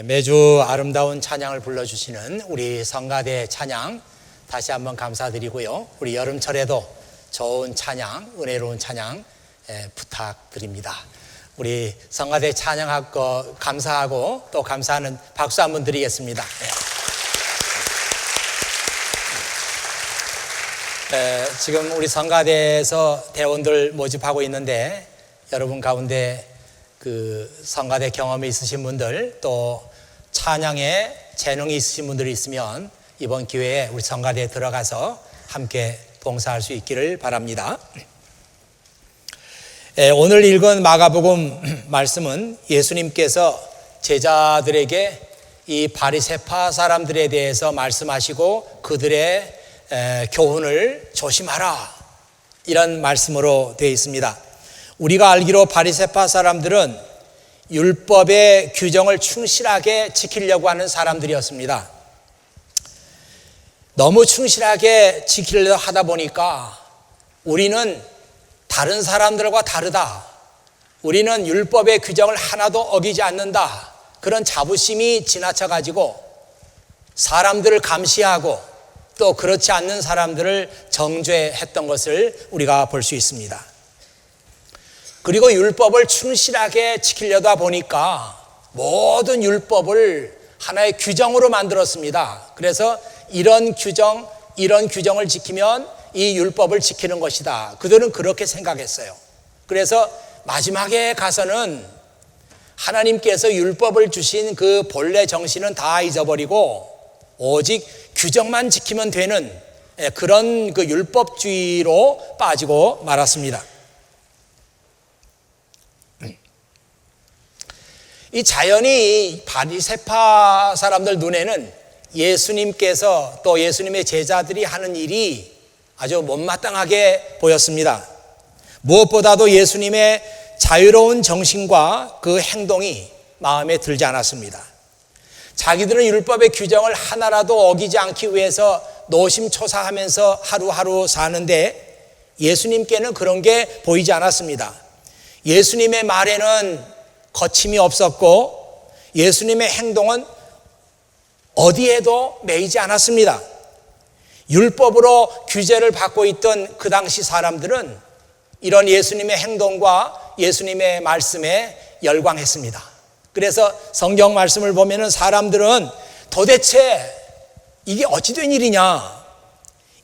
매주 아름다운 찬양을 불러주시는 우리 성가대 찬양 다시 한번 감사드리고요. 우리 여름철에도 좋은 찬양, 은혜로운 찬양 부탁드립니다. 우리 성가대 찬양하고 감사하고 또 감사하는 박수 한번 드리겠습니다. 지금 우리 성가대에서 대원들 모집하고 있는데 여러분 가운데 그 성가대 경험이 있으신 분들 또 찬양에 재능이 있으신 분들이 있으면 이번 기회에 우리 성가대에 들어가서 함께 봉사할 수 있기를 바랍니다. 오늘 읽은 마가복음 말씀은 예수님께서 제자들에게 이 바리새파 사람들에 대해서 말씀하시고 그들의 교훈을 조심하라 이런 말씀으로 되어 있습니다. 우리가 알기로 바리새파 사람들은 율법의 규정을 충실하게 지키려고 하는 사람들이었습니다. 너무 충실하게 지키려고 하다 보니까 우리는 다른 사람들과 다르다. 우리는 율법의 규정을 하나도 어기지 않는다. 그런 자부심이 지나쳐가지고 사람들을 감시하고 또 그렇지 않는 사람들을 정죄했던 것을 우리가 볼 수 있습니다. 그리고 율법을 충실하게 지키려다 보니까 모든 율법을 하나의 규정으로 만들었습니다. 그래서 이런 규정을 지키면 이 율법을 지키는 것이다. 그들은 그렇게 생각했어요. 그래서 마지막에 가서는 하나님께서 율법을 주신 그 본래 정신은 다 잊어버리고 오직 규정만 지키면 되는 그런 그 율법주의로 빠지고 말았습니다. 이 자연히 바리새파 사람들 눈에는 예수님께서 또 예수님의 제자들이 하는 일이 아주 못마땅하게 보였습니다. 무엇보다도 예수님의 자유로운 정신과 그 행동이 마음에 들지 않았습니다. 자기들은 율법의 규정을 하나라도 어기지 않기 위해서 노심초사하면서 하루하루 사는데 예수님께는 그런 게 보이지 않았습니다. 예수님의 말에는 거침이 없었고 예수님의 행동은 어디에도 매이지 않았습니다. 율법으로 규제를 받고 있던 그 당시 사람들은 이런 예수님의 행동과 예수님의 말씀에 열광했습니다. 그래서 성경 말씀을 보면은 사람들은 도대체 이게 어찌 된 일이냐?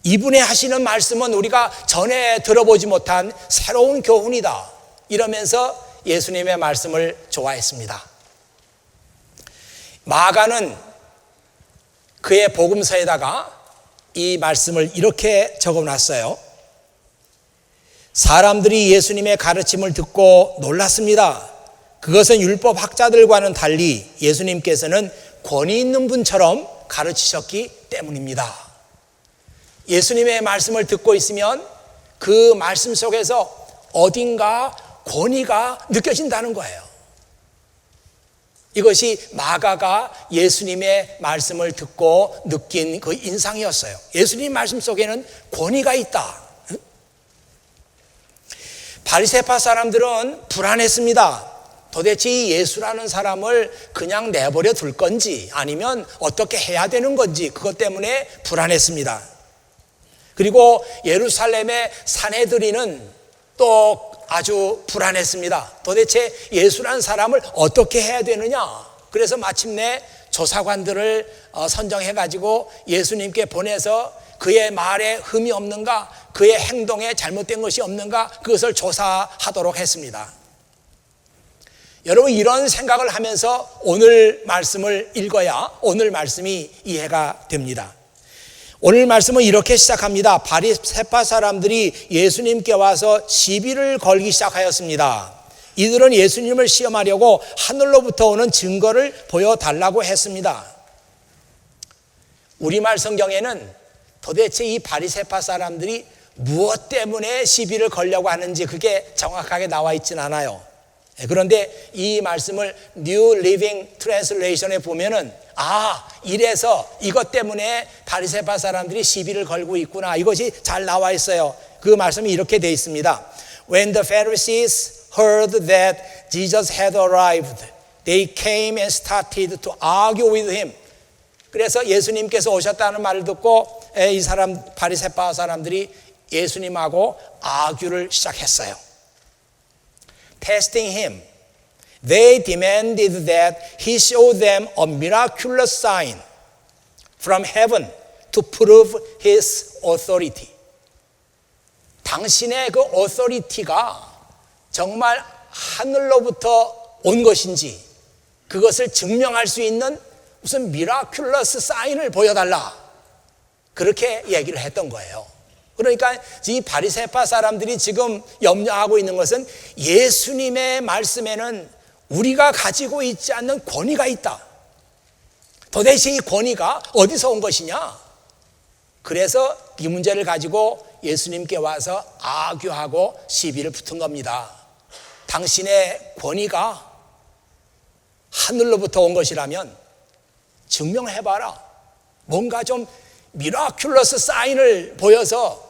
이분의 하시는 말씀은 우리가 전에 들어보지 못한 새로운 교훈이다. 이러면서 예수님의 말씀을 좋아했습니다. 마가는 그의 복음서에다가 이 말씀을 이렇게 적어놨어요. 사람들이 예수님의 가르침을 듣고 놀랐습니다. 그것은 율법 학자들과는 달리 예수님께서는 권위 있는 분처럼 가르치셨기 때문입니다. 예수님의 말씀을 듣고 있으면 그 말씀 속에서 어딘가 권위가 느껴진다는 거예요. 이것이 마가가 예수님의 말씀을 듣고 느낀 그 인상이었어요. 예수님 말씀 속에는 권위가 있다. 바리새파 사람들은 불안했습니다. 도대체 이 예수라는 사람을 그냥 내버려 둘 건지 아니면 어떻게 해야 되는 건지 그것 때문에 불안했습니다. 그리고 예루살렘의 산헤드린은 또 아주 불안했습니다. 도대체 예수라는 사람을 어떻게 해야 되느냐. 그래서 마침내 조사관들을 선정해가지고 예수님께 보내서 그의 말에 흠이 없는가, 그의 행동에 잘못된 것이 없는가 그것을 조사하도록 했습니다. 여러분 이런 생각을 하면서 오늘 말씀을 읽어야 오늘 말씀이 이해가 됩니다. 오늘 말씀은 이렇게 시작합니다. 바리새파 사람들이 예수님께 와서 시비를 걸기 시작하였습니다. 이들은 예수님을 시험하려고 하늘로부터 오는 증거를 보여달라고 했습니다. 우리말 성경에는 도대체 이 바리새파 사람들이 무엇 때문에 시비를 걸려고 하는지 그게 정확하게 나와 있지는 않아요. 그런데 이 말씀을 New Living Translation에 보면은 이래서 이것 때문에 바리새파 사람들이 시비를 걸고 있구나. 이것이 잘 나와 있어요. 그 말씀이 이렇게 되어 있습니다. When the Pharisees heard that Jesus had arrived, they came and started to argue with him. 그래서 예수님께서 오셨다는 말을 듣고 이 사람 바리새파 사람들이 예수님하고 아규를 시작했어요. Testing him, they demanded that he show them a miraculous sign from heaven to prove his authority. 당신의 그 authority가 정말 하늘로부터 온 것인지 그것을 증명할 수 있는 무슨 미라큘러스 사인을 보여달라. 그렇게 얘기를 했던 거예요. 그러니까 이 바리새파 사람들이 지금 염려하고 있는 것은 예수님의 말씀에는 우리가 가지고 있지 않는 권위가 있다. 도대체 이 권위가 어디서 온 것이냐? 그래서 이 문제를 가지고 예수님께 와서 아규하고 시비를 붙은 겁니다. 당신의 권위가 하늘로부터 온 것이라면 증명해봐라. 뭔가 좀 미라큘러스 사인을 보여서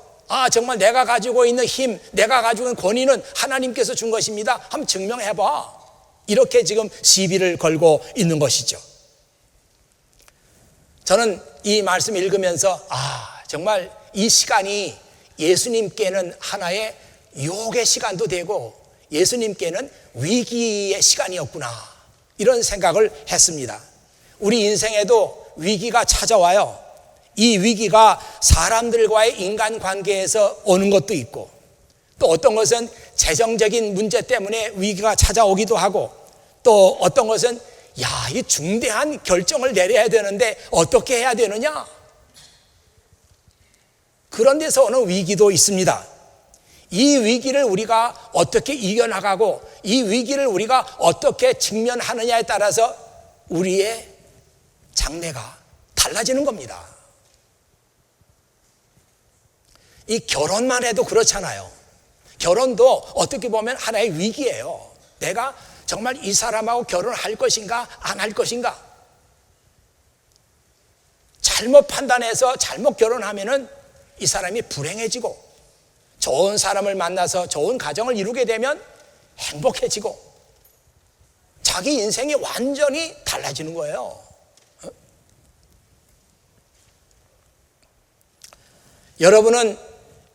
정말 내가 가지고 있는 힘, 내가 가지고 있는 권위는 하나님께서 준 것입니다. 한번 증명해봐. 이렇게 지금 시비를 걸고 있는 것이죠. 저는 이 말씀 읽으면서 정말 이 시간이 예수님께는 하나의 유혹의 시간도 되고 예수님께는 위기의 시간이었구나, 이런 생각을 했습니다. 우리 인생에도 위기가 찾아와요. 이 위기가 사람들과의 인간관계에서 오는 것도 있고, 또 어떤 것은 재정적인 문제 때문에 위기가 찾아오기도 하고, 또 어떤 것은 이 중대한 결정을 내려야 되는데 어떻게 해야 되느냐, 그런 데서 오는 위기도 있습니다. 이 위기를 우리가 어떻게 이겨나가고 이 위기를 우리가 어떻게 직면하느냐에 따라서 우리의 장래가 달라지는 겁니다. 이 결혼만 해도 그렇잖아요. 결혼도 어떻게 보면 하나의 위기예요. 내가 정말 이 사람하고 결혼할 것인가 안 할 것인가. 잘못 판단해서 잘못 결혼하면은 이 사람이 불행해지고, 좋은 사람을 만나서 좋은 가정을 이루게 되면 행복해지고 자기 인생이 완전히 달라지는 거예요. 여러분은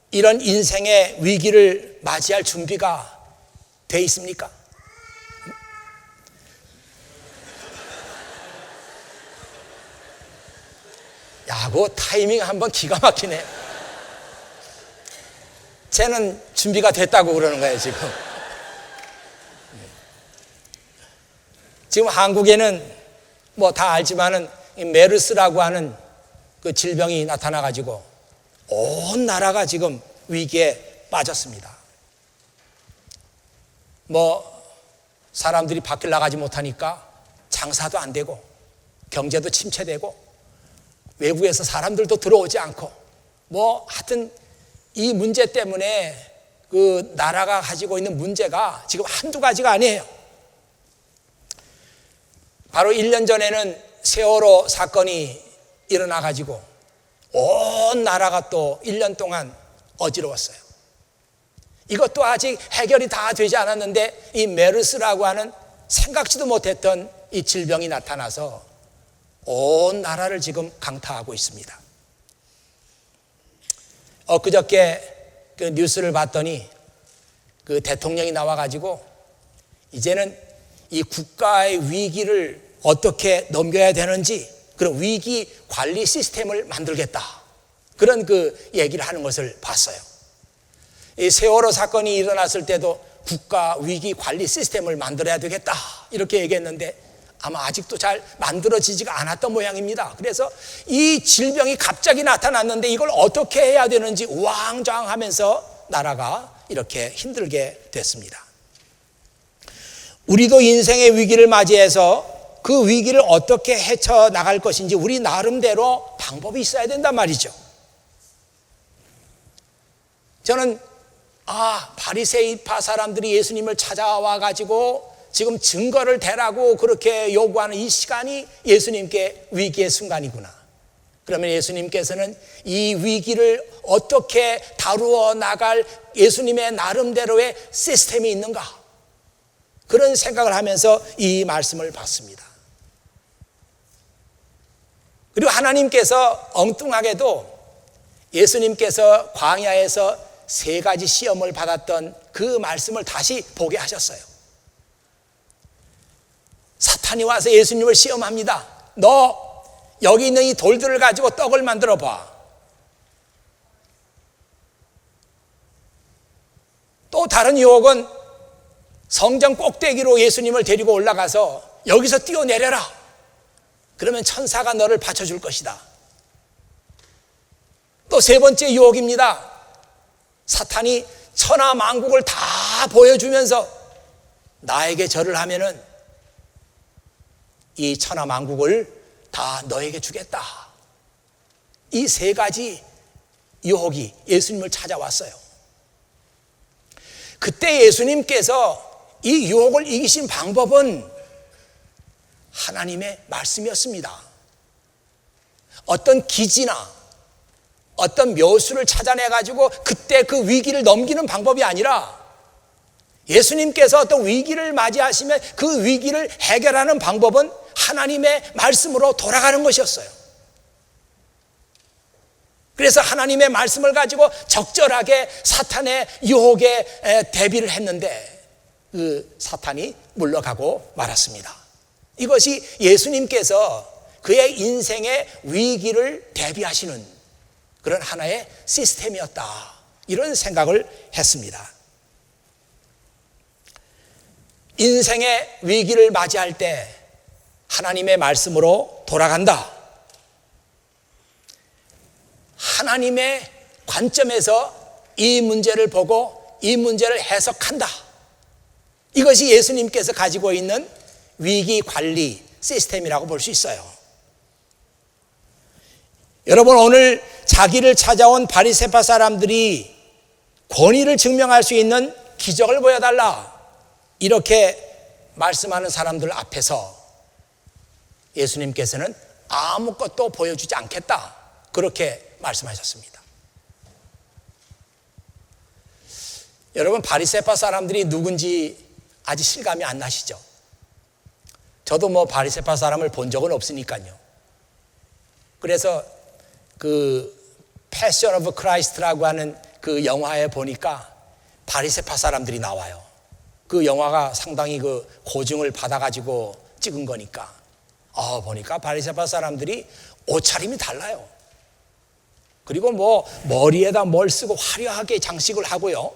이런 인생의 위기를 맞이할 준비가 돼 있습니까? 그 타이밍 한번 기가 막히네. 쟤는 준비가 됐다고 그러는 거예요, 지금. 지금 한국에는 뭐 다 알지만은 메르스라고 하는 그 질병이 나타나가지고 온 나라가 지금 위기에 빠졌습니다. 뭐 사람들이 밖을 나가지 못하니까 장사도 안 되고 경제도 침체되고 외부에서 사람들도 들어오지 않고 뭐 하여튼 이 문제 때문에 그 나라가 가지고 있는 문제가 지금 한두 가지가 아니에요. 바로 1년 전에는 세월호 사건이 일어나 가지고 온 나라가 또 1년 동안 어지러웠어요. 이것도 아직 해결이 다 되지 않았는데 이 메르스라고 하는 생각지도 못했던 이 질병이 나타나서 온 나라를 지금 강타하고 있습니다. 엊그저께 그 뉴스를 봤더니 그 대통령이 나와가지고 이제는 이 국가의 위기를 어떻게 넘겨야 되는지 그런 위기 관리 시스템을 만들겠다, 그런 그 얘기를 하는 것을 봤어요. 이 세월호 사건이 일어났을 때도 국가 위기 관리 시스템을 만들어야 되겠다 이렇게 얘기했는데 아마 아직도 잘 만들어지지가 않았던 모양입니다. 그래서 이 질병이 갑자기 나타났는데 이걸 어떻게 해야 되는지 우왕좌왕하면서 나라가 이렇게 힘들게 됐습니다. 우리도 인생의 위기를 맞이해서 그 위기를 어떻게 헤쳐나갈 것인지 우리 나름대로 방법이 있어야 된단 말이죠. 저는 바리새파 사람들이 예수님을 찾아와 가지고 지금 증거를 대라고 그렇게 요구하는 이 시간이 예수님께 위기의 순간이구나. 그러면 예수님께서는 이 위기를 어떻게 다루어 나갈 예수님의 나름대로의 시스템이 있는가? 그런 생각을 하면서 이 말씀을 봤습니다. 그리고 하나님께서 엉뚱하게도 예수님께서 광야에서 3가지 시험을 받았던 그 말씀을 다시 보게 하셨어요. 사탄이 와서 예수님을 시험합니다. 너 여기 있는 이 돌들을 가지고 떡을 만들어 봐. 또 다른 유혹은 성전 꼭대기로 예수님을 데리고 올라가서 여기서 뛰어내려라. 그러면 천사가 너를 받쳐줄 것이다. 또 3번째 유혹입니다. 사탄이 천하 만국을 다 보여주면서 나에게 절을 하면은 이 천하 만국을 다 너에게 주겠다. 이 3가지 유혹이 예수님을 찾아왔어요. 그때 예수님께서 이 유혹을 이기신 방법은 하나님의 말씀이었습니다. 어떤 기지나 어떤 묘수를 찾아내가지고 그때 그 위기를 넘기는 방법이 아니라 예수님께서 어떤 위기를 맞이하시면 그 위기를 해결하는 방법은 하나님의 말씀으로 돌아가는 것이었어요. 그래서 하나님의 말씀을 가지고 적절하게 사탄의 유혹에 대비를 했는데 그 사탄이 물러가고 말았습니다. 이것이 예수님께서 그의 인생의 위기를 대비하시는 그런 하나의 시스템이었다. 이런 생각을 했습니다. 인생의 위기를 맞이할 때 하나님의 말씀으로 돌아간다. 하나님의 관점에서 이 문제를 보고 이 문제를 해석한다. 이것이 예수님께서 가지고 있는 위기 관리 시스템이라고 볼 수 있어요. 여러분, 오늘 자기를 찾아온 바리새파 사람들이 권위를 증명할 수 있는 기적을 보여달라 이렇게 말씀하는 사람들 앞에서 예수님께서는 아무것도 보여주지 않겠다 그렇게 말씀하셨습니다. 여러분, 바리새파 사람들이 누군지 아직 실감이 안 나시죠? 저도 바리새파 사람을 본 적은 없으니까요. 그래서 그 패션 오브 크라이스트라고 하는 그 영화에 보니까 바리새파 사람들이 나와요. 그 영화가 상당히 그 고증을 받아가지고 찍은 거니까 보니까 바리새파 사람들이 옷차림이 달라요. 그리고 머리에다 뭘 쓰고 화려하게 장식을 하고요.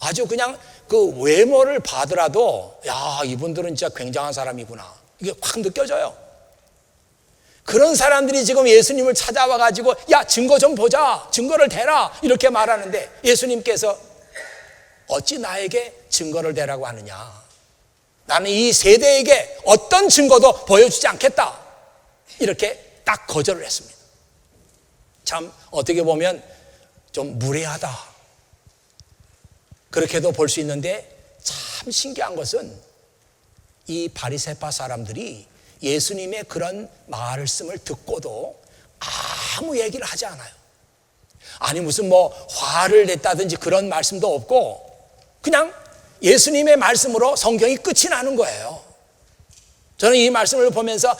아주 그냥 그 외모를 봐더라도 야, 이분들은 진짜 굉장한 사람이구나 이게 확 느껴져요. 그런 사람들이 지금 예수님을 찾아와 가지고 야, 증거 좀 보자, 증거를 대라 이렇게 말하는데 예수님께서 어찌 나에게 증거를 대라고 하느냐, 나는 이 세대에게 어떤 증거도 보여주지 않겠다 이렇게 딱 거절을 했습니다. 참 어떻게 보면 좀 무례하다 그렇게도 볼 수 있는데, 참 신기한 것은 이 바리새파 사람들이 예수님의 그런 말씀을 듣고도 아무 얘기를 하지 않아요. 아니 무슨 화를 냈다든지 그런 말씀도 없고 그냥 예수님의 말씀으로 성경이 끝이 나는 거예요. 저는 이 말씀을 보면서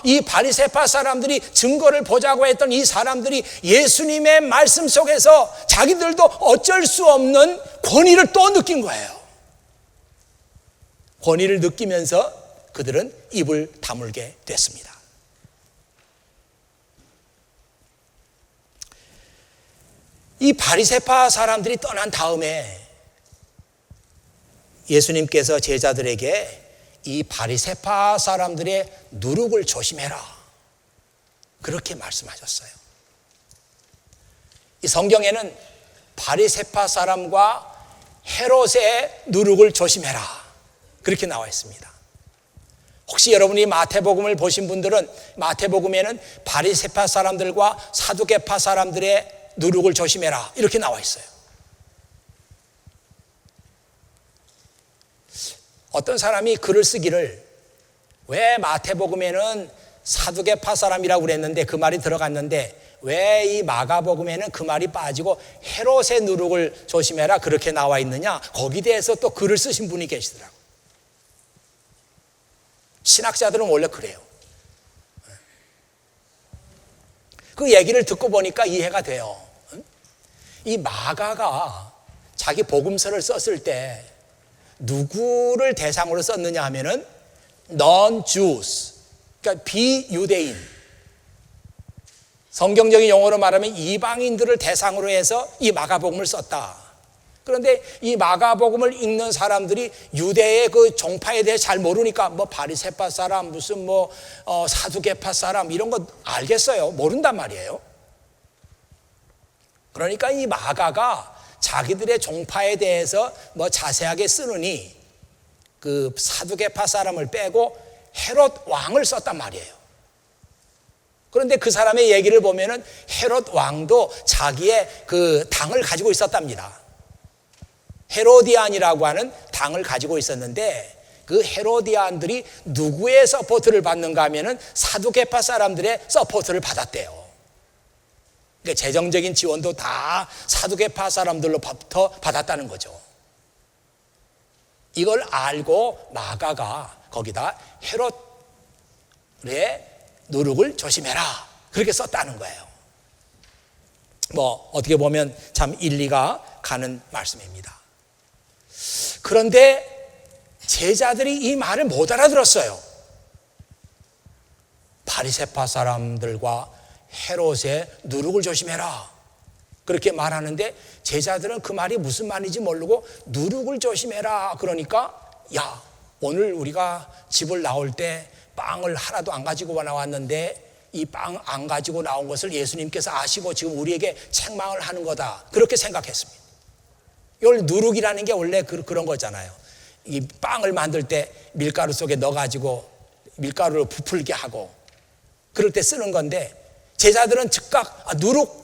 이 바리새파 사람들이 증거를 보자고 했던 이 사람들이 예수님의 말씀 속에서 자기들도 어쩔 수 없는 권위를 또 느낀 거예요. 권위를 느끼면서 그들은 입을 다물게 됐습니다. 이 바리새파 사람들이 떠난 다음에 예수님께서 제자들에게 이 바리새파 사람들의 누룩을 조심해라 그렇게 말씀하셨어요. 이 성경에는 바리새파 사람과 헤롯의 누룩을 조심해라 그렇게 나와 있습니다. 혹시 여러분이 마태복음을 보신 분들은 마태복음에는 바리새파 사람들과 사두개파 사람들의 누룩을 조심해라 이렇게 나와 있어요. 어떤 사람이 글을 쓰기를, 왜 마태복음에는 사두개파 사람이라고 그랬는데 그 말이 들어갔는데 왜 이 마가복음에는 그 말이 빠지고 헤롯의 누룩을 조심해라 그렇게 나와 있느냐, 거기에 대해서 또 글을 쓰신 분이 계시더라고요. 신학자들은 원래 그래요. 그 얘기를 듣고 보니까 이해가 돼요. 이 마가가 자기 복음서를 썼을 때 누구를 대상으로 썼느냐 하면은 non-Jews, 그러니까 비유대인, 성경적인 용어로 말하면 이방인들을 대상으로 해서 이 마가복음을 썼다. 그런데 이 마가복음을 읽는 사람들이 유대의 그 종파에 대해 잘 모르니까 뭐 바리새파 사람, 무슨 뭐 사두개파 사람 이런 거 알겠어요? 모른단 말이에요. 그러니까 이 마가가 자기들의 종파에 대해서 뭐 자세하게 쓰느니 그 사두개파 사람을 빼고 헤롯 왕을 썼단 말이에요. 그런데 그 사람의 얘기를 보면은 헤롯 왕도 자기의 그 당을 가지고 있었답니다. 헤로디안이라고 하는 당을 가지고 있었는데 그 헤로디안들이 누구의 서포트를 받는가 하면은 사두개파 사람들의 서포트를 받았대요. 그러니까 재정적인 지원도 다 사두개파 사람들로부터 받았다는 거죠. 이걸 알고 마가가 거기다 헤롯의 누룩을 조심해라 그렇게 썼다는 거예요. 뭐 어떻게 보면 참 일리가 가는 말씀입니다. 그런데 제자들이 이 말을 못 알아들었어요. 바리새파 사람들과 헤롯의 누룩을 조심해라 그렇게 말하는데 제자들은 그 말이 무슨 말인지 모르고 누룩을 조심해라 그러니까 야, 오늘 우리가 집을 나올 때 빵을 하나도 안 가지고 나왔는데 이 빵 안 가지고 나온 것을 예수님께서 아시고 지금 우리에게 책망을 하는 거다 그렇게 생각했습니다. 이걸 누룩이라는 게 원래 그런 거잖아요. 이 빵을 만들 때 밀가루 속에 넣어가지고 밀가루를 부풀게 하고 그럴 때 쓰는 건데 제자들은 즉각 누룩,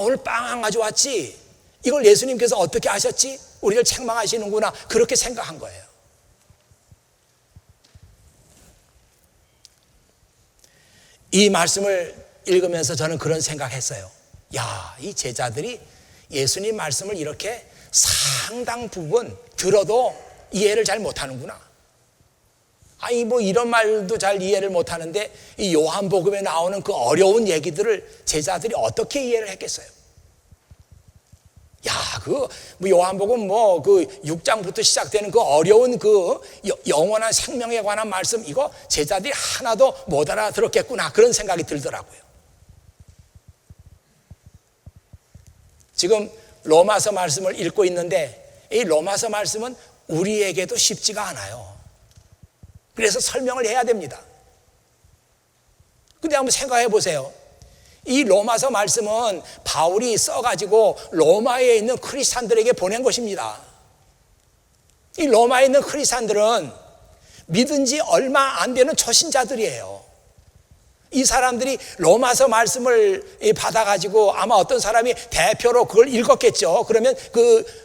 오늘 빵 안 가져왔지 이걸 예수님께서 어떻게 아셨지? 우리를 책망하시는구나 그렇게 생각한 거예요. 이 말씀을 읽으면서 저는 그런 생각했어요. 야, 이 제자들이 예수님 말씀을 이렇게 상당 부분 들어도 이해를 잘 못하는구나. 아니 뭐 이런 말도 잘 이해를 못하는데 이 요한복음에 나오는 그 어려운 얘기들을 제자들이 어떻게 이해를 했겠어요? 야, 그 뭐 요한복음 뭐 그 6장부터 시작되는 그 어려운 그 영원한 생명에 관한 말씀 이거 제자들이 하나도 못 알아들었겠구나 그런 생각이 들더라고요. 지금 로마서 말씀을 읽고 있는데 이 로마서 말씀은 우리에게도 쉽지가 않아요. 그래서 설명을 해야 됩니다. 근데 한번 생각해 보세요. 이 로마서 말씀은 바울이 써가지고 로마에 있는 크리스찬들에게 보낸 것입니다. 이 로마에 있는 크리스찬들은 믿은 지 얼마 안 되는 초신자들이에요. 이 사람들이 로마서 말씀을 받아가지고 아마 어떤 사람이 대표로 그걸 읽었겠죠. 그러면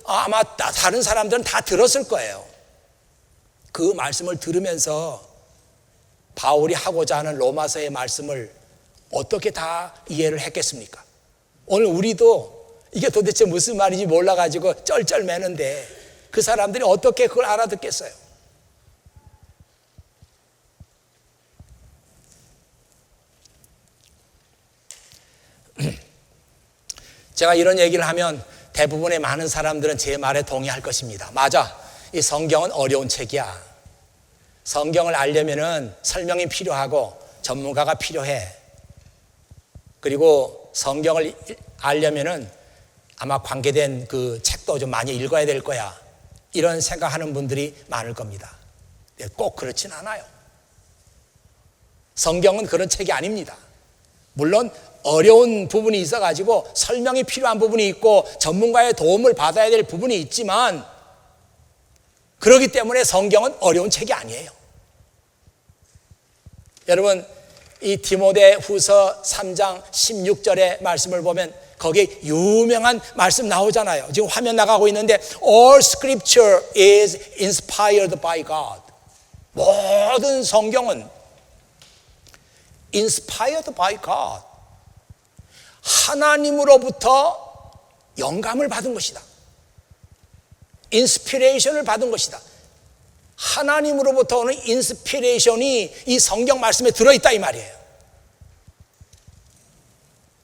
아마 다른 사람들은 다 들었을 거예요. 그 말씀을 들으면서 바울이 하고자 하는 로마서의 말씀을 어떻게 다 이해를 했겠습니까? 오늘 우리도 이게 도대체 무슨 말인지 몰라가지고 쩔쩔매는데 그 사람들이 어떻게 그걸 알아듣겠어요? 제가 이런 얘기를 하면 대부분의 많은 사람들은 제 말에 동의할 것입니다. 맞아, 이 성경은 어려운 책이야. 성경을 알려면은 설명이 필요하고 전문가가 필요해. 그리고 성경을 알려면은 아마 관계된 그 책도 좀 많이 읽어야 될 거야. 이런 생각하는 분들이 많을 겁니다. 꼭 그렇진 않아요. 성경은 그런 책이 아닙니다. 물론 어려운 부분이 있어가지고 설명이 필요한 부분이 있고 전문가의 도움을 받아야 될 부분이 있지만 그렇기 때문에 성경은 어려운 책이 아니에요. 여러분, 이 디모데 후서 3장 16절의 말씀을 보면 거기에 유명한 말씀 나오잖아요. 지금 화면 나가고 있는데 All scripture is inspired by God. 모든 성경은 inspired by God. 하나님으로부터 영감을 받은 것이다. 인스피레이션을 받은 것이다. 하나님으로부터 오는 인스피레이션이 이 성경 말씀에 들어있다 이 말이에요.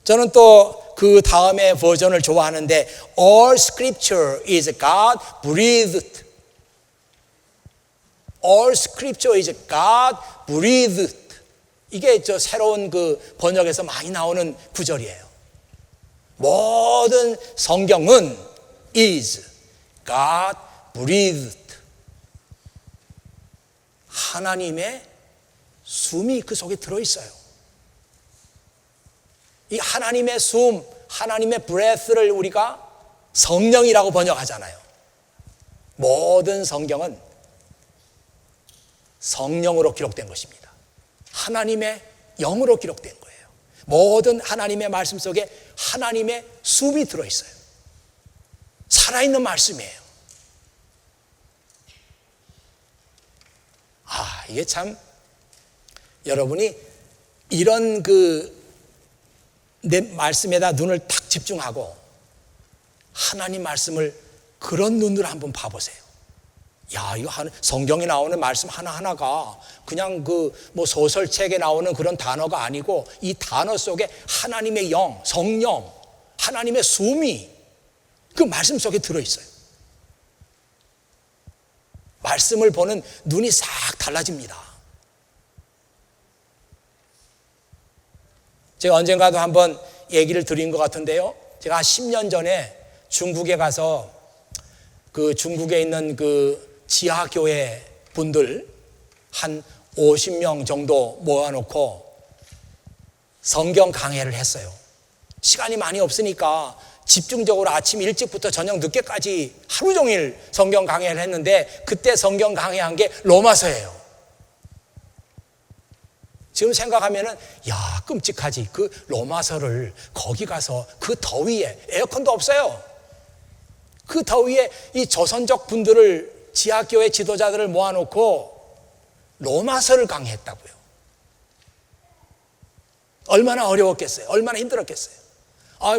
저는 또 그 다음의 버전을 좋아하는데 All scripture is God breathed. All scripture is God breathed. 이게 저 새로운 그 번역에서 많이 나오는 구절이에요. 모든 성경은 is God breathed. 하나님의 숨이 그 속에 들어있어요. 이 하나님의 숨, 하나님의 breath를 우리가 성령이라고 번역하잖아요. 모든 성경은 성령으로 기록된 것입니다. 하나님의 영으로 기록된 거예요. 모든 하나님의 말씀 속에 하나님의 숨이 들어있어요. 살아있는 말씀이에요. 이게 참 여러분이 이런 내 말씀에다 눈을 딱 집중하고 하나님 말씀을 그런 눈으로 한번 봐보세요. 이거 성경에 나오는 말씀 하나하나가 그냥 뭐 소설책에 나오는 그런 단어가 아니고 이 단어 속에 하나님의 영, 성령, 하나님의 숨이 그 말씀 속에 들어있어요. 말씀을 보는 눈이 싹 달라집니다. 제가 언젠가도 한번 얘기를 드린 것 같은데요. 제가 한 10년 전에 중국에 가서 그 중국에 있는 그 지하교회 분들 한 50명 정도 모아놓고 성경 강해를 했어요. 시간이 많이 없으니까 집중적으로 아침 일찍부터 저녁 늦게까지 하루 종일 성경 강해를 했는데 그때 성경 강해한 게 로마서예요. 지금 생각하면은 끔찍하지. 그 로마서를 거기 가서 그 더위에 에어컨도 없어요. 그 더위에 이 조선족 분들을 지하교회 지도자들을 모아놓고 로마서를 강의했다고요. 얼마나 어려웠겠어요. 얼마나 힘들었겠어요.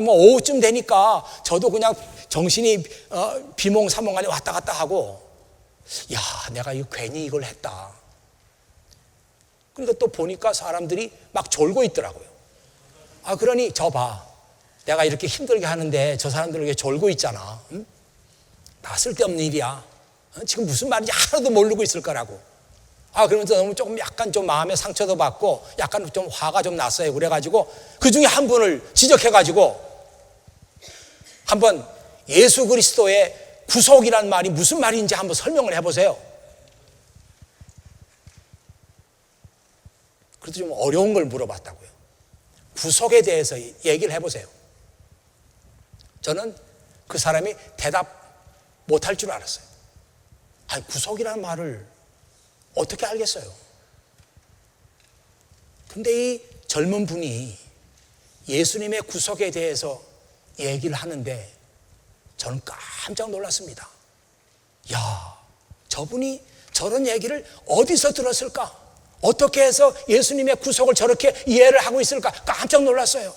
뭐 오후쯤 되니까 저도 그냥 정신이 비몽사몽간에 왔다 갔다 하고 내가 괜히 이걸 했다. 그러니까 또 보니까 사람들이 막 졸고 있더라고요. 그러니 저 봐. 내가 이렇게 힘들게 하는데 저 사람들에게 졸고 있잖아. 응? 다 쓸데없는 일이야. 지금 무슨 말인지 하나도 모르고 있을 거라고. 그러면서 너무 조금 약간 좀 마음에 상처도 받고 약간 좀 화가 좀 났어요. 그래가지고 그 중에 한 분을 지적해가지고 한번 예수 그리스도의 구속이란 말이 무슨 말인지 한번 설명을 해보세요. 그래도 좀 어려운 걸 물어봤다고요. 구속에 대해서 얘기를 해보세요. 저는 그 사람이 대답 못할 줄 알았어요. 구속이라는 말을 어떻게 알겠어요? 근데 이 젊은 분이 예수님의 구속에 대해서 얘기를 하는데 저는 깜짝 놀랐습니다. 저분이 저런 얘기를 어디서 들었을까? 어떻게 해서 예수님의 구속을 저렇게 이해를 하고 있을까? 깜짝 놀랐어요.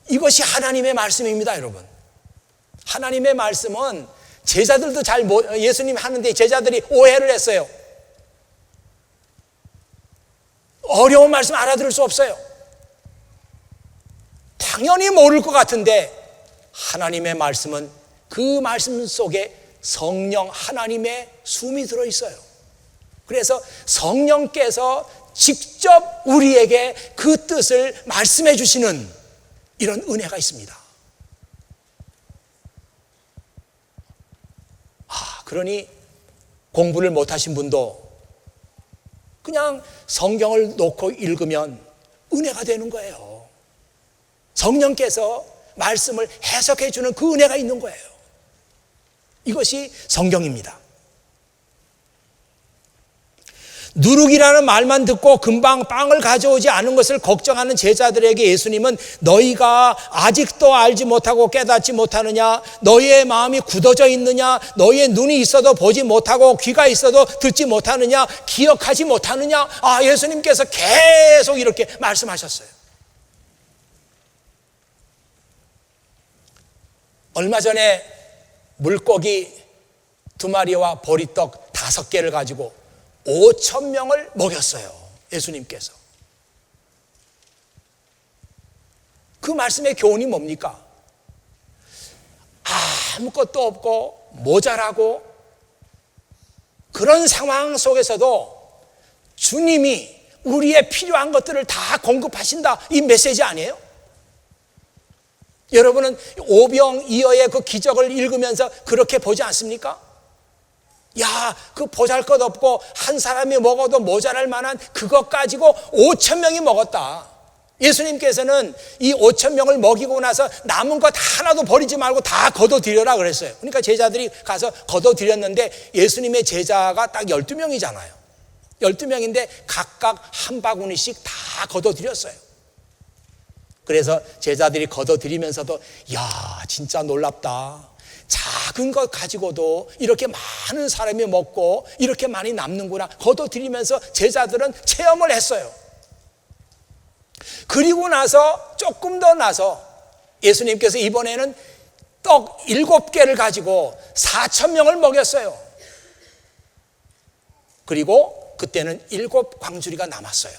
이것이 하나님의 말씀입니다, 여러분. 하나님의 말씀은 제자들도 예수님 하는데 제자들이 오해를 했어요. 어려운 말씀 알아들을 수 없어요. 당연히 모를 것 같은데 하나님의 말씀은 그 말씀 속에 성령 하나님의 숨이 들어있어요. 그래서 성령께서 직접 우리에게 그 뜻을 말씀해 주시는 이런 은혜가 있습니다. 그러니 공부를 못하신 분도 그냥 성경을 놓고 읽으면 은혜가 되는 거예요. 성령께서 말씀을 해석해 주는 그 은혜가 있는 거예요. 이것이 성경입니다. 누룩이라는 말만 듣고 금방 빵을 가져오지 않은 것을 걱정하는 제자들에게 예수님은 너희가 아직도 알지 못하고 깨닫지 못하느냐? 너희의 마음이 굳어져 있느냐? 너희의 눈이 있어도 보지 못하고 귀가 있어도 듣지 못하느냐? 기억하지 못하느냐? 예수님께서 계속 이렇게 말씀하셨어요. 얼마 전에 물고기 2마리와 보리떡 5개를 가지고 5,000명을 먹였어요. 예수님께서. 그 말씀의 교훈이 뭡니까? 아무것도 없고 모자라고 그런 상황 속에서도 주님이 우리의 필요한 것들을 다 공급하신다, 이 메시지 아니에요? 여러분은 오병이어의 그 기적을 읽으면서 그렇게 보지 않습니까? 야, 그 보잘것없고 한 사람이 먹어도 모자랄 만한 그것 가지고 5,000명이 먹었다. 예수님께서는 이 5,000명을 먹이고 나서 남은 것 하나도 버리지 말고 다 거둬들여라 그랬어요. 그러니까 제자들이 가서 거둬들였는데 예수님의 제자가 딱 12명이잖아요. 12명인데 각각 한 바구니씩 다 거둬들였어요. 그래서 제자들이 거둬들이면서도 야, 진짜 놀랍다. 작은 것 가지고도 이렇게 많은 사람이 먹고 이렇게 많이 남는구나. 거둬들이면서 제자들은 체험을 했어요. 그리고 나서 조금 더 나서 예수님께서 이번에는 떡 7개를 가지고 4,000명을 먹였어요. 그리고 그때는 7광주리가 남았어요.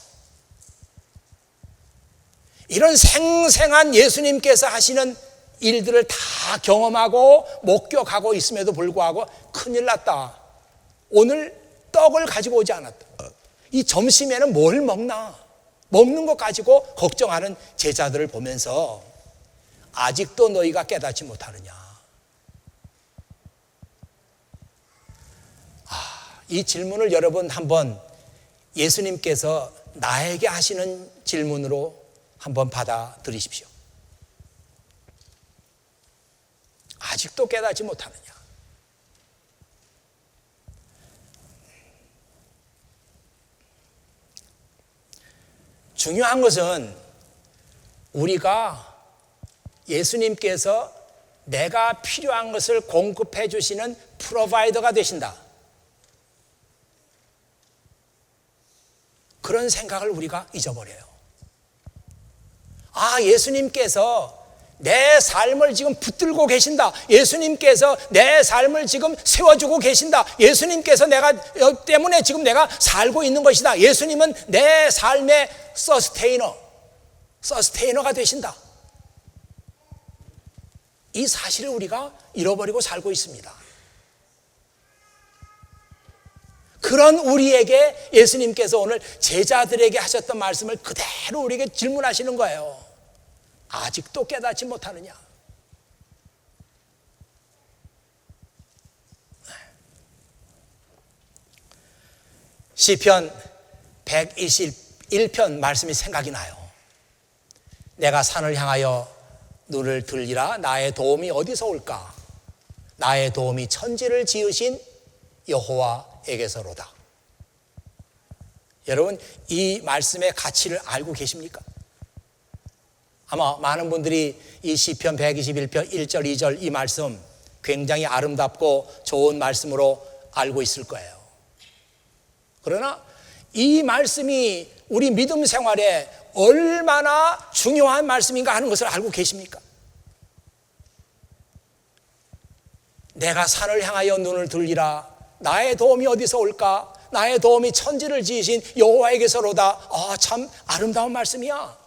이런 생생한 예수님께서 하시는 일들을 다 경험하고 목격하고 있음에도 불구하고 큰일 났다. 오늘 떡을 가지고 오지 않았다. 이 점심에는 뭘 먹나? 먹는 것 가지고 걱정하는 제자들을 보면서 아직도 너희가 깨닫지 못하느냐. 이 질문을 여러분 한번 예수님께서 나에게 하시는 질문으로 한번 받아들이십시오. 아직도 깨닫지 못하느냐. 중요한 것은 우리가 예수님께서 내가 필요한 것을 공급해 주시는 프로바이더가 되신다. 그런 생각을 우리가 잊어버려요. 예수님께서 내 삶을 지금 붙들고 계신다. 예수님께서 내 삶을 지금 세워주고 계신다. 예수님께서 내가 때문에 지금 내가 살고 있는 것이다. 예수님은 내 삶의 서스테이너가 되신다. 이 사실을 우리가 잃어버리고 살고 있습니다. 그런 우리에게 예수님께서 오늘 제자들에게 하셨던 말씀을 그대로 우리에게 질문하시는 거예요. 아직도 깨닫지 못하느냐? 시편 121편 말씀이 생각이 나요. 내가 산을 향하여 눈을 들리라. 나의 도움이 어디서 올까? 나의 도움이 천지를 지으신 여호와에게서로다. 여러분, 이 말씀의 가치를 알고 계십니까? 아마 많은 분들이 이 시편 121편 1절 2절 이 말씀 굉장히 아름답고 좋은 말씀으로 알고 있을 거예요. 그러나 이 말씀이 우리 믿음 생활에 얼마나 중요한 말씀인가 하는 것을 알고 계십니까? 내가 산을 향하여 눈을 들리라. 나의 도움이 어디서 올까? 나의 도움이 천지를 지으신 여호와에게서로다. 참 아름다운 말씀이야.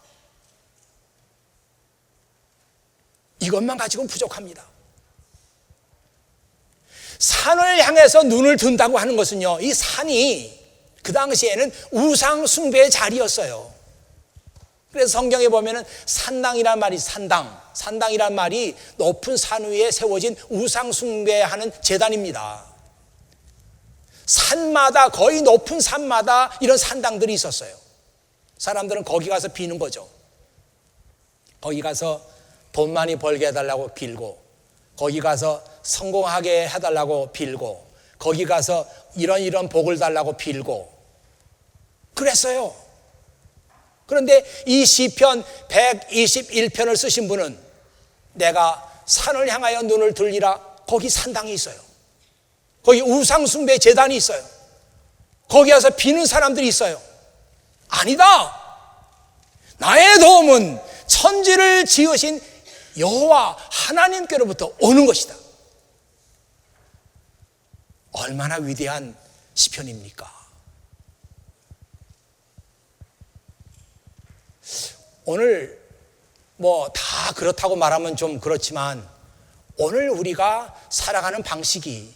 이것만 가지고는 부족합니다. 산을 향해서 눈을 든다고 하는 것은요, 이 산이 그 당시에는 우상 숭배의 자리였어요. 그래서 성경에 보면은 산당이란 말이 산당이란 말이 높은 산 위에 세워진 우상 숭배하는 제단입니다. 산마다, 거의 높은 산마다 이런 산당들이 있었어요. 사람들은 거기 가서 비는 거죠. 거기 가서 돈 많이 벌게 해달라고 빌고, 거기 가서 성공하게 해달라고 빌고, 거기 가서 이런 복을 달라고 빌고 그랬어요. 그런데 이 시편 121편을 쓰신 분은 내가 산을 향하여 눈을 들리라. 거기 산당이 있어요. 거기 우상숭배 제단이 있어요. 거기 가서 비는 사람들이 있어요. 아니다. 나의 도움은 천지를 지으신 여호와 하나님께로부터 오는 것이다. 얼마나 위대한 시편입니까? 오늘 뭐 다 그렇다고 말하면 좀 그렇지만 오늘 우리가 살아가는 방식이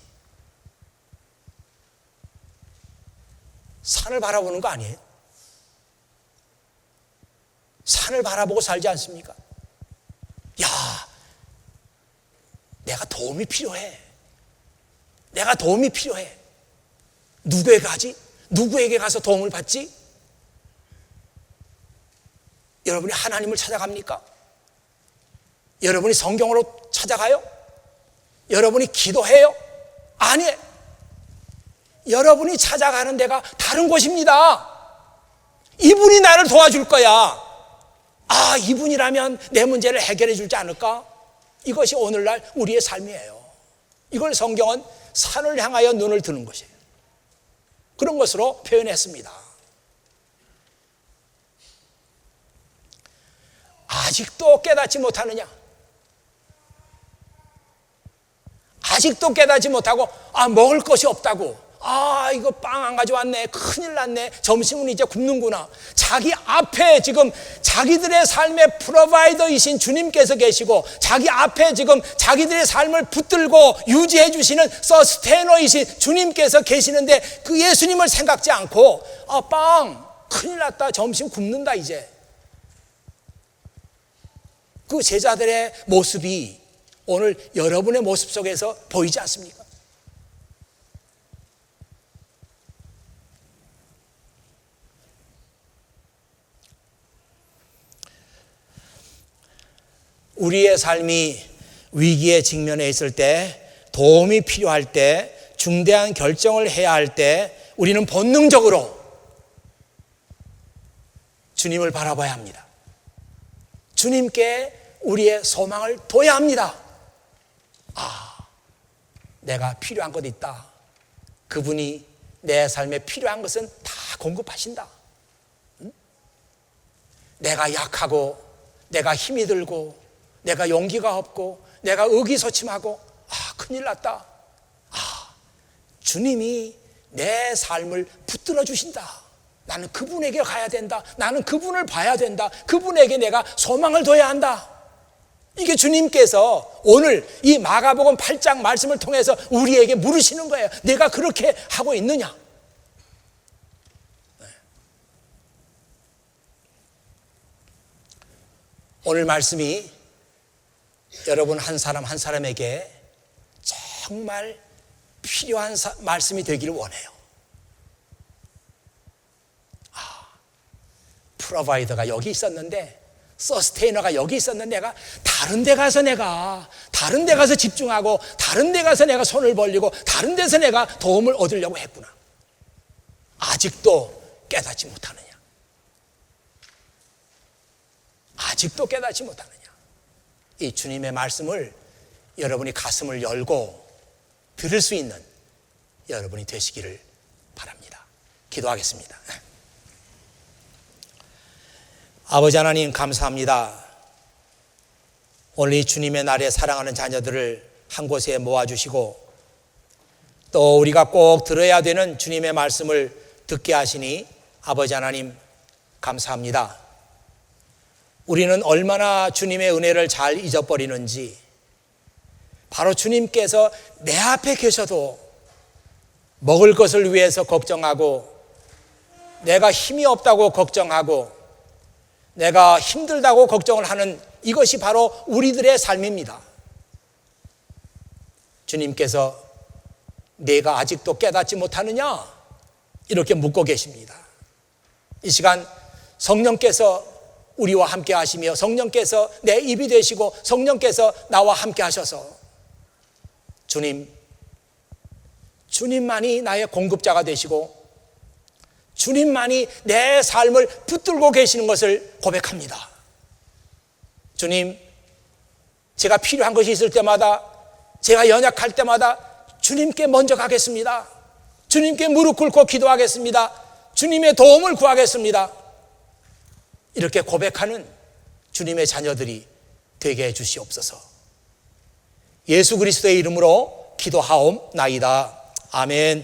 산을 바라보는 거 아니에요? 산을 바라보고 살지 않습니까? 야, 내가 도움이 필요해. 내가 도움이 필요해. 누구에게 가지? 누구에게 가서 도움을 받지? 여러분이 하나님을 찾아갑니까? 여러분이 성경으로 찾아가요? 여러분이 기도해요? 아니에요. 여러분이 찾아가는 데가 다른 곳입니다. 이분이 나를 도와줄 거야. 아, 이분이라면 내 문제를 해결해 주지 않을까? 이것이 오늘날 우리의 삶이에요. 이걸 성경은 산을 향하여 눈을 드는 것이에요. 그런 것으로 표현했습니다. 아직도 깨닫지 못하느냐? 아직도 깨닫지 못하고 먹을 것이 없다고, 이거 빵 안 가져왔네, 큰일 났네, 점심은 이제 굶는구나. 자기 앞에 지금 자기들의 삶의 프로바이더이신 주님께서 계시고, 자기 앞에 지금 자기들의 삶을 붙들고 유지해 주시는 서스테이너이신 주님께서 계시는데 그 예수님을 생각지 않고 빵 큰일 났다, 점심 굶는다. 이제 그 제자들의 모습이 오늘 여러분의 모습 속에서 보이지 않습니까? 우리의 삶이 위기에 직면해 있을 때, 도움이 필요할 때, 중대한 결정을 해야 할 때 우리는 본능적으로 주님을 바라봐야 합니다. 주님께 우리의 소망을 둬야 합니다. 내가 필요한 것 있다. 그분이 내 삶에 필요한 것은 다 공급하신다. 내가 약하고, 내가 힘이 들고, 내가 용기가 없고, 내가 의기소침하고, 큰일 났다. 주님이 내 삶을 붙들어 주신다. 나는 그분에게 가야 된다. 나는 그분을 봐야 된다. 그분에게 내가 소망을 둬야 한다. 이게 주님께서 오늘 이 마가복음 8장 말씀을 통해서 우리에게 물으시는 거예요. 내가 그렇게 하고 있느냐? 오늘 말씀이 여러분 한 사람 한 사람에게 정말 필요한 말씀이 되기를 원해요. 프로바이더가 여기 있었는데, 서스테이너가 여기 있었는데, 내가 다른 데 가서 집중하고, 다른 데 가서 내가 손을 벌리고, 다른 데서 내가 도움을 얻으려고 했구나. 아직도 깨닫지 못하느냐? 아직도 깨닫지 못하느냐? 이 주님의 말씀을 여러분이 가슴을 열고 들을 수 있는 여러분이 되시기를 바랍니다. 기도하겠습니다. 아버지 하나님, 감사합니다. 오늘 이 주님의 날에 사랑하는 자녀들을 한 곳에 모아주시고, 또 우리가 꼭 들어야 되는 주님의 말씀을 듣게 하시니 아버지 하나님 감사합니다. 우리는 얼마나 주님의 은혜를 잘 잊어버리는지, 바로 주님께서 내 앞에 계셔도 먹을 것을 위해서 걱정하고, 내가 힘이 없다고 걱정하고, 내가 힘들다고 걱정을 하는 이것이 바로 우리들의 삶입니다. 주님께서 내가 아직도 깨닫지 못하느냐? 이렇게 묻고 계십니다. 이 시간 성령께서 우리와 함께 하시며, 성령께서 내 입이 되시고, 성령께서 나와 함께 하셔서 주님만이 나의 공급자가 되시고, 주님만이 내 삶을 붙들고 계시는 것을 고백합니다. 주님, 제가 필요한 것이 있을 때마다, 제가 연약할 때마다 주님께 먼저 가겠습니다. 주님께 무릎 꿇고 기도하겠습니다. 주님의 도움을 구하겠습니다. 이렇게 고백하는 주님의 자녀들이 되게 해 주시옵소서. 예수 그리스도의 이름으로 기도하옵나이다. 아멘.